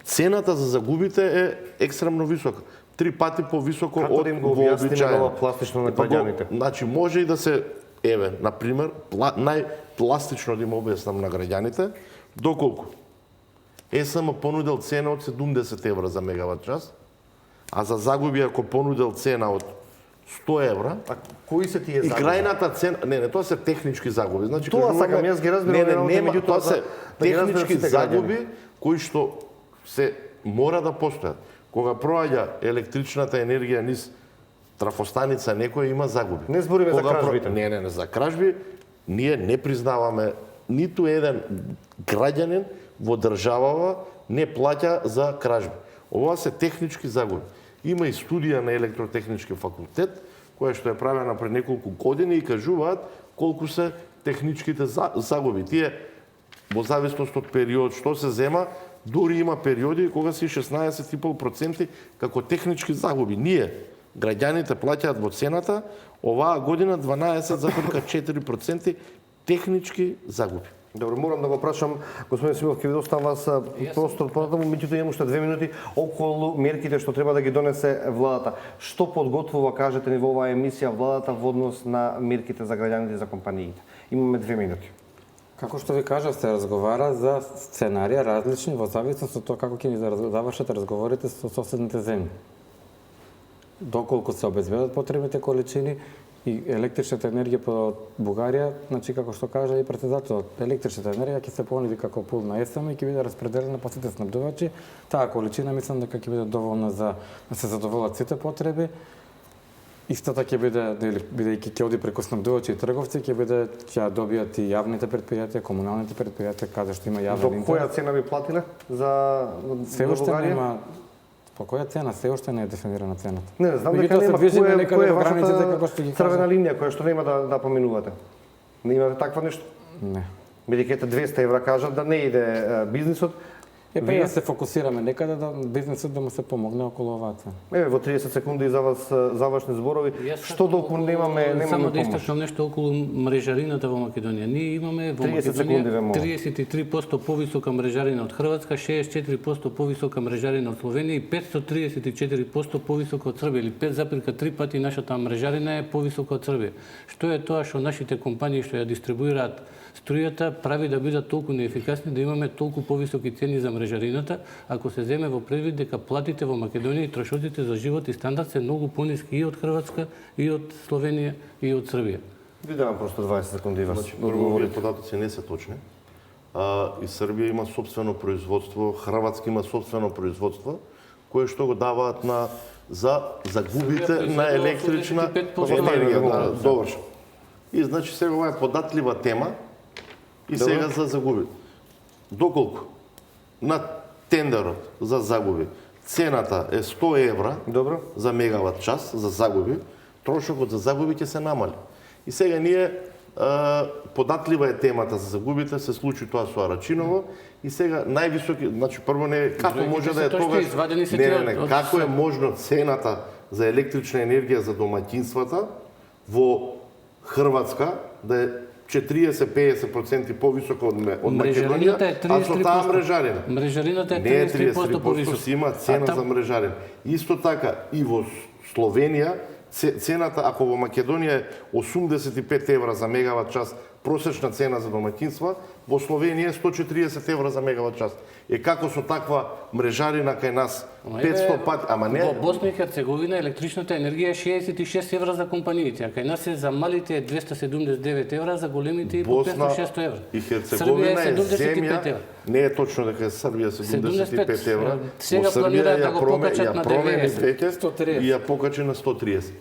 цената за загубите е екстремно висока. 3 пати повисоко Како од да им го објасниме вообичаено. ова пластично на граѓаните? Значи може и да се например, најпластично да им објаснам на граѓаните, доколку ЕСМ понудил цена од 70 евра за мегават час, а за загуби ако понудил цена од 100 евра, А кои се тие и загуби? крајната цена, не, тоа се технички загуби. Значи Тоа кажуваме- сакам, јас ги разбирам, нема, меѓутоа тоа за- се да ги разберат технички сите загуби кои што се мора да постојат. Кога проаѓа електричната енергија низ трафостаница некоја има загуби. Не збориме за Кога кражбите. Не, за кражби ние не признаваме ниту еден граѓанин во државава не плаќа за кражби. Ова се технички загуби. Има и студија на електротехнички факултет која што е правена пред неколку години и кажуваат колку се техничките загуби. Тие во зависност од период што се зема, дури има периоди кога си 16,5% како технички загуби. Ние, граѓаните, плаќаат во цената, оваа година 12,4% технички загуби. Добро, морам да го прашам, господин Симов, ќе ви доставам вас простор понатаму, меѓутоа имам уште 2 минути околу мерките што треба да ги донесе владата. Што подготвува, кажете ни во оваа емисија, владата во однос на мерките за граѓаните и за компаниите? Имаме 2 минути. Како што ви кажав, се разговара за сценарија различни во зависност од тоа како ќе ни завршат разговорите со соседните земји. Доколку се обезбедат потребните количини и електричната енергија по Бугарија, значи како што кажа и претседателот, електричната енергија ќе се понуди како пул на ЕСМ и ќе биде распределена по сите снабдувачи. Таа количина мислам дека ќе биде доволна за да се задоволат сите потреби. Истата ќе биде, бидејќи ќе оди преку снабдувачи и трговци, ќе ја добијат и јавните предпријатија, комуналните предпријатија, каде што има До јавен која интерес. цена би платиле за Се уште Бугарија? нема по која цена, се уште не е дефинирана цената. Не, знам Меѓутоа дека се нема движиме која некаде е во границите како што вашата ги црвена кажа. линија која што нема да поминувате. Не имате таква нешто? Не. Бидејќи ете 200 евра кажат да не иде бизнисот. Вие да се фокусираме некаде да бизнисот да му се помогне околу оваа цена. Еве во 30 секунди за вас завршни зборови. Што долку немаме Само да помош? истакнам нешто околу мрежарината во Македонија. Ние имаме во 30 секунди ве Македонија молам. 33% повисока мрежарина од Хрватска, 64% повисока мрежарина од Словенија и 534% повисока од Србија, или 5,3 пати нашата мрежарина е повисока од Србија. Што е тоа што нашите компании што ја дистрибуираат струјата прави да бидат толку неефикасни, да имаме толку повисоки цени за мрежарината, ако се земе во предвид дека платите во Македонија и трошоците за живот и стандард се многу пониски и од Хрватска, и од Словенија, и од Србија. Ви давам просто 20 секунди вас Значи, да прво, овие одговорите. податоци не се точни. И Србија има собствено производство, Хрватска има собствено производство, кое што го даваат за загубите Србија на електрична 85% енергија. на Довршам. И значи сега ова е податлива тема и сега за загуби. Доколку на тендерот за загуби цената е 100 евра Добро. за мегават час за загуби, трошокот за загуби ќе се намали. И сега ние податлива е темата за загубите, се случи тоа со Арачиново и сега највисоки, значи прво не како Другите може се да е точки, тогаш извадени се не, тие не, од како е можно цената за електрична енергија за домаќинствата во Хрватска да е 40-50% повисока од Македонија, Мрежарината е а со таа 33%. мрежарина. Мрежарината е Не е 33% 33%, повисока. си има цена за мрежарин. Исто така и во Словенија цената, ако во Македонија е 85 евра за мегават час просечна цена за домаќинства, во Словенија е 140 евра за мегават час. Како со таква мрежарина кај нас 500 пати, ама не... Во Босна и Херцеговина електричната енергија е 66 евра за компаниите, а кај нас е за малите е 279 евра, за големите и по Босна 500-600 евра. и Херцеговина е 75 земја, евра. не е точно дека е Србија 75 евра. Сега Во Србија планираат да ја го проме- покачат ја на промени 90. веќе 130. и ја покачи на 130.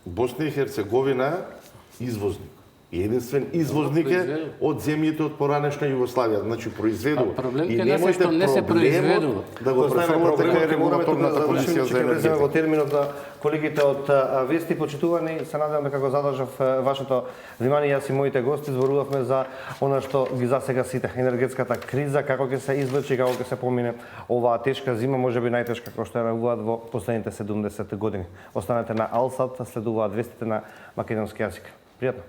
Босна и Херцеговина е извозник. И единствен извозник е произведува. од земјите од поранешна Југославија, значи произведува. А проблем И кај нас е што не се проблемот произведува. да го префрлате кај регулаторната комисија комисија за за енергетика. во терминот на колегите од Вести, почитувани, се надевам дека го задржав вашето внимание. Јас и моите гости зборувавме за она што ги засега сите, енергетската криза, како ќе се извлече и како ќе се помине оваа тешка зима, можеби најтешка кој што ја најавуваат во последните 70 години. Останете на Алсат, следуваат вестите на македонски јазик. Пријатно.